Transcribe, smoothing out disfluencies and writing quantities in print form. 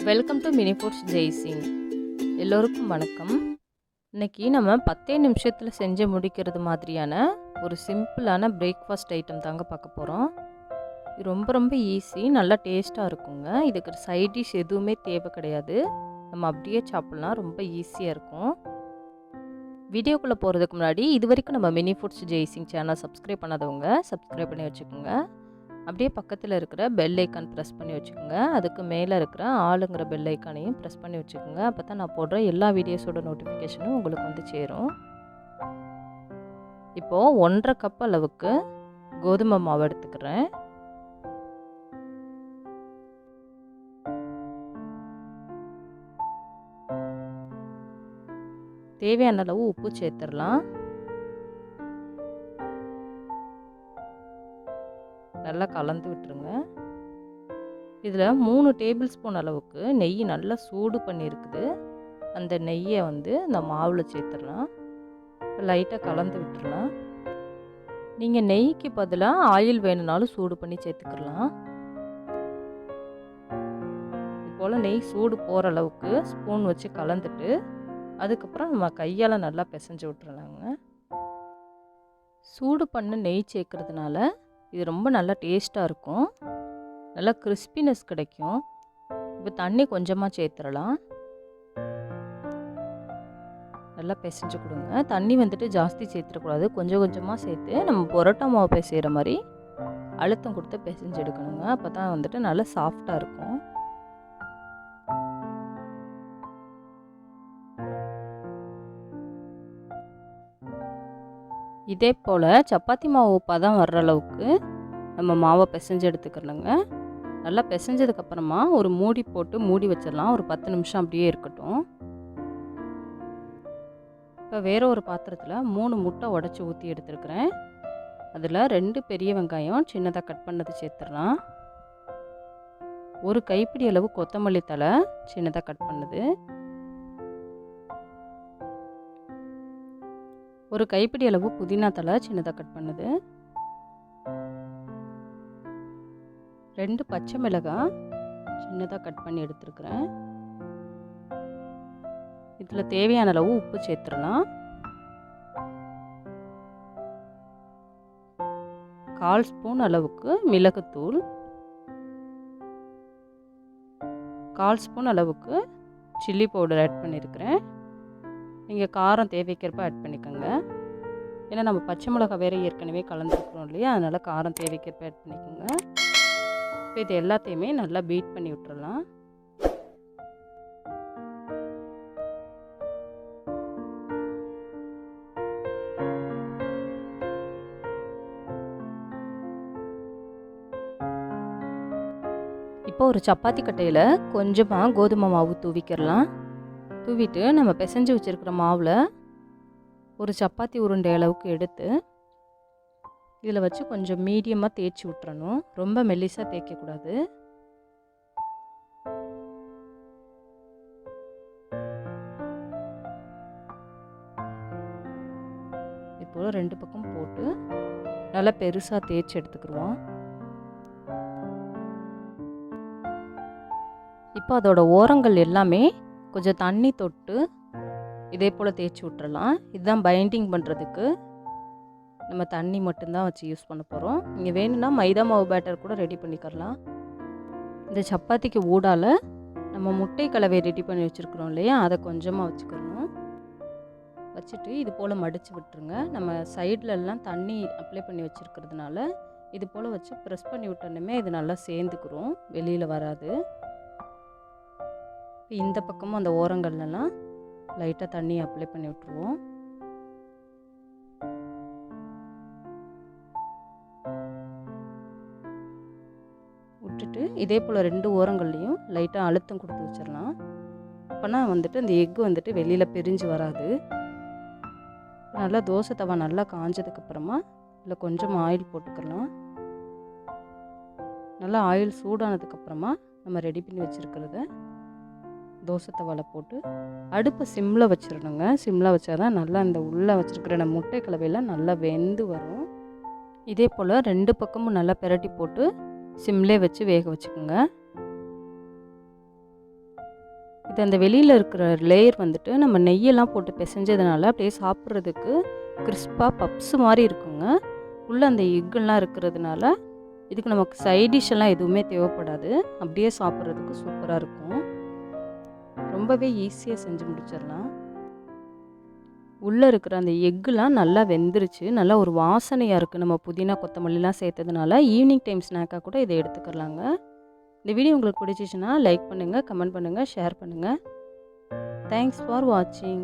Welcome to mini foods Jaisingh. எல்லோருக்கும் வணக்கம். இன்றைக்கி நம்ம 10 நிமிஷத்தில் செஞ்சு முடிக்கிறது மாதிரியான ஒரு சிம்பிளான பிரேக்ஃபாஸ்ட் ஐட்டம் தாங்க பார்க்க போகிறோம். இது ரொம்ப ஈஸி, நல்லா டேஸ்ட்டாக இருக்குங்க. இதுக்கு சைட் டிஷ் எதுவுமே தேவை கிடையாது. நம்ம அப்படியே சாப்பிட்லாம், ரொம்ப ஈஸியாக இருக்கும். வீடியோக்குள்ளே போகிறதுக்கு முன்னாடி இது வரைக்கும் நம்ம mini foods Jaisingh channel subscribe பண்ணாதவங்க சப்ஸ்கிரைப் பண்ணி வச்சுக்கோங்க. அப்படியே பக்கத்தில் இருக்கிற பெல் ஐக்கான் ப்ரெஸ் பண்ணி வச்சுக்கோங்க. அதுக்கு மேலே இருக்கிற ஆளுங்கிற பெல் ஐக்கானையும் ப்ரெஸ் பண்ணி வச்சுக்கோங்க. அப்போ தான் நான் போடுற எல்லா வீடியோஸோட நோட்டிஃபிகேஷனும் உங்களுக்கு வந்து சேரும். இப்போது 1.5 கப் அளவுக்கு கோதுமை மாவு எடுத்துக்கிறேன். தேவையான அளவு உப்பு சேர்த்துடலாம். நல்லா கலந்து விட்டுருங்க. இதில் 3 டேபிள் ஸ்பூன் அளவுக்கு நெய் நல்லா சூடு பண்ணியிருக்குது. அந்த நெய்யை வந்து இந்த மாவில் சேர்த்துடலாம். லைட்டாக கலந்து விட்டுடலாம். நீங்கள் நெய்க்கு பதிலாக ஆயில் வேணும்னாலும் சூடு பண்ணி சேர்த்துக்கலாம். இது போல் நெய் சூடு போகிற அளவுக்கு ஸ்பூன் வச்சு கலந்துட்டு அதுக்கப்புறம் நம்ம கையால் நல்லா பிசைஞ்சு விட்டுறலாங்க. சூடு பண்ண நெய் சேர்க்கறதுனால இது ரொம்ப நல்லா டேஸ்ட்டாக இருக்கும், நல்லா கிறிஸ்பினஸ் கிடைக்கும். இப்போ தண்ணி கொஞ்சமாக சேர்த்துடலாம். நல்லா பிசைஞ்சு கொடுங்க. தண்ணி வந்துட்டு ஜாஸ்தி சேர்த்துடக்கூடாது, கொஞ்சம் கொஞ்சமாக சேர்த்து நம்ம பரோட்டா மாவு பிசைகிற மாதிரி அழுத்தம் கொடுத்து பிசைஞ்சு எடுக்கணுங்க. அப்போ தான் வந்துட்டு நல்லா சாஃப்டாக இருக்கும். இதே போல் சப்பாத்தி மாவு பதம் வர்ற அளவுக்கு நம்ம மாவை பிசைஞ்சு எடுத்துக்கிறோங்க. நல்லா பிசைஞ்சதுக்கப்புறமா ஒரு மூடி போட்டு மூடி வச்சிடலாம். ஒரு 10 நிமிஷம் அப்படியே இருக்கட்டும். இப்போ வேறு ஒரு பாத்திரத்தில் 3 முட்டை உடச்சி ஊற்றி எடுத்துருக்கிறேன். அதில் 2 பெரிய வெங்காயம் சின்னதாக கட் பண்ணது சேர்த்துடலாம். ஒரு கைப்பிடி அளவு கொத்தமல்லி தழை சின்னதாக கட் பண்ணது, ஒரு கைப்பிடி அளவு புதினா தழை சின்னதாக கட் பண்ணுது, 2 பச்சை மிளகாய் சின்னதாக கட் பண்ணி எடுத்துருக்கிறேன். இதில் தேவையான அளவு உப்பு சேர்த்துடலாம். 1/4 ஸ்பூன் அளவுக்கு மிளகுத்தூள், 1/4 ஸ்பூன் அளவுக்கு சில்லி பவுடர் ஆட் பண்ணியிருக்கிறேன். நீங்கள் காரம் தேவைக்கிறப்ப ஆட் பண்ணிக்கோங்க. ஏன்னா நம்ம பச்சை மிளகாய் வேறு ஏற்கனவே கலந்துருக்குறோம் இல்லையா, அதனால் காரம் தேவைக்கிறப்ப ஆட் பண்ணிக்கோங்க. இப்போ இது எல்லாத்தையுமே நல்லா பீட் பண்ணி விட்டுறலாம். இப்போ ஒரு சப்பாத்தி கட்டையில் கொஞ்சமாக கோதுமை மாவு தூவிக்கிறலாம். தூவிட்டு நம்ம பிசைஞ்சு வச்சுருக்கிற மாவில் ஒரு சப்பாத்தி உருண்டை அளவுக்கு எடுத்து இதில் வச்சு கொஞ்சம் மீடியமாக தேய்ச்சி விட்டுறணும். ரொம்ப மெல்லிசாக தேய்க்கக்கூடாது. இப்போ 2 பக்கம் போட்டு நல்லா பெருசாக தேய்ச்சி எடுத்துக்கிடுவோம். இப்போ அதோட ஓரங்கள் எல்லாமே கொஞ்சம் தண்ணி தொட்டு இதே போல் தேய்ச்சி விட்டுறலாம். இதுதான் பைண்டிங் பண்ணுறதுக்கு நம்ம தண்ணி மட்டும்தான் வச்சு யூஸ் பண்ண போகிறோம். நீங்கள் வேணும்னா மைதா மாவு பேட்டர் கூட ரெடி பண்ணிக்கலாம். இந்த சப்பாத்திக்கு ஊடால நம்ம முட்டை கலவை ரெடி பண்ணி வச்சுருக்குறோம் இல்லையா, அதை கொஞ்சமாக வச்சுக்கணும். வச்சுட்டு இது போல் மடித்து விட்டுருங்க. நம்ம சைட்லலாம் தண்ணி அப்ளை பண்ணி வச்சுருக்கிறதுனால இது போல் வச்சு ப்ரெஸ் பண்ணி விட்டோன்னே இது நல்லா சேர்ந்துக்கிறோம், வெளியில் வராது. இந்த பக்கமும் அந்த ஓரங்கள்லாம் லைட்டாக தண்ணி அப்ளை பண்ணி விட்டுருவோம். விட்டுட்டு இதே போல் 2 ஓரங்கள்லையும் லைட்டாக அழுத்தம் கொடுத்து வச்சிடலாம். அப்போனா வந்துட்டு அந்த எக்கு வந்துட்டு வெளியில் பிரிஞ்சு வராது. நல்லா தோசை தவா நல்லா காஞ்சதுக்கப்புறமா இதில் கொஞ்சம் ஆயில் போட்டுக்கலாம். நல்லா ஆயில் சூடானதுக்கப்புறமா நம்ம ரெடி பண்ணி வச்சுருக்கிறத தோசை தவாவில் போட்டு அடுப்பை சிம்மில் வச்சிடணுங்க. சிம்மில் வச்சா தான் நல்லா இந்த உள்ளே வச்சுருக்கிற நம்ம முட்டை கலவையெல்லாம் நல்லா வெந்து வரும். இதே போல் 2 பக்கமும் நல்லா பிரட்டி போட்டு சிம்லே வச்சு வேக வச்சுக்கோங்க. இது அந்த வெளியில் இருக்கிற லேயர் வந்துட்டு நம்ம நெய்யெல்லாம் போட்டு பிசைஞ்சதுனால அப்படியே சாப்பிட்றதுக்கு கிறிஸ்பாக பப்ஸு மாதிரி இருக்குங்க. உள்ளே அந்த எக்கெல்லாம் இருக்கிறதுனால இதுக்கு நமக்கு சைட் டிஷ்ஷெல்லாம் எதுவுமே தேவைப்படாது. அப்படியே சாப்பிட்றதுக்கு சூப்பராக இருக்கும். ரொம்பவே ஈஸியாக செஞ்சு முடிச்சிடலாம். உள்ளே இருக்கிற அந்த எக்குலாம் நல்லா வெந்துருச்சு. நல்லா ஒரு வாசனையாக இருக்குது. நம்ம புதினா கொத்தமல்லிலாம் சேர்த்ததுனால ஈவினிங் டைம் ஸ்நாக்காக கூட இதை எடுத்துக்கலாங்க. இந்த வீடியோ உங்களுக்கு பிடிச்சிச்சுன்னா லைக் பண்ணுங்கள், கமெண்ட் பண்ணுங்கள், ஷேர் பண்ணுங்கள். தேங்க்ஸ் ஃபார் வாட்சிங்.